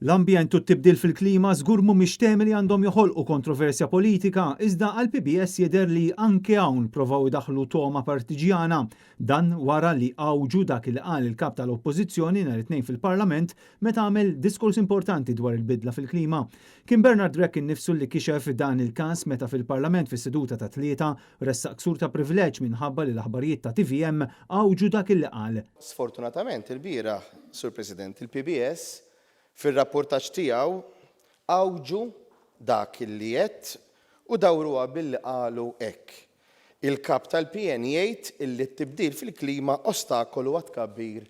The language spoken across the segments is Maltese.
L-ambjent u t-tibdil fil-klima żgur mhumiex temi li għandhom joħolqu kontroversja politika, iżda għal PBS jidher li anke hawn provaw idaħħlu toma partiġjana. Dan wara li għawġu dak il qal il-kap tal-Oppożizzjoni nhar it-tnejn fil-Parlament meta għamel diskors importanti dwar il-bidla fil-klima. Kien Bernard Reck innifsu li kixef dan il-każ meta fil-Parlament fis-seduta ta' tlieta ressaq ksur ta' privileġġ minħabba li l-aħbarijiet ta' TVM għawġu dak il qal. Sfortunatament il-bieraħ, Sur President, il-PBS fil-rapportaġġ tiegħu għawġu dak li qed u dawruha billi qalu hekk. Il-kap tal-PN jgħid illi t-tibdil fil-klima ostakolu għat tkabbir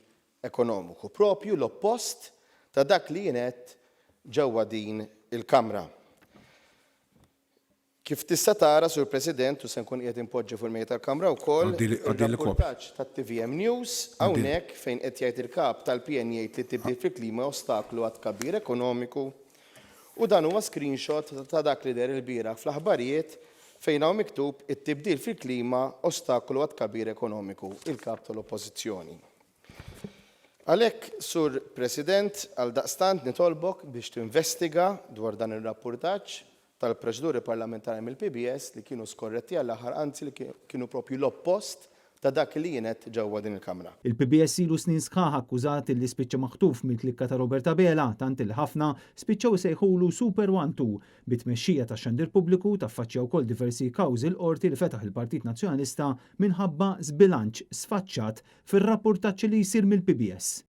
ekonomiku, propju l-oppost ta' dak li jien qed ġewwa din il-Kamra. Kif tista' tara, Sur President, u se nkun qiegħed impoġġi fil-mejja tal-Kamra wkoll ir-rapportaġġ tat-TVM News hawnhekk fejn qed jgħid il-kap tal-PN jgħid li t-tibdil fil-klima ostaklu għat tkabbir ekonomiku u dan huwa screenshot ta' dak li der il-bieraħ fl-aħbarijiet fejn hawn miktub it-tibdil fil-klima ostaklu għat tkabbir ekonomiku, il-kap tal-Oppożizzjoni. Għalhekk, Sur President, għal daqstant nitolbok biex tinvestiga dwar dan ir-rapportaġġ tal-proċeduri parlamentari mill-PBS li kienu skorretti għall-aħħar, anzi li kienu propju l-oppost ta' dak li jienet ġewwa din il-Kamra. Il-PBS ilu snin sħaħ akkużat li spiċċa maħtuf mill-klikka ta' Roberta Bela, tant il ħafna spiċċaw sejħulu Super 1-2 bit-tmexxija ta' xandir pubbliku taffaċċjaw wkoll diversi kawżi l-qorti li fetaħ il-Partit Nazzjonalista minħabba żbilanċ sfaċċat fir-rapportaġġ li jsir mill-PBS.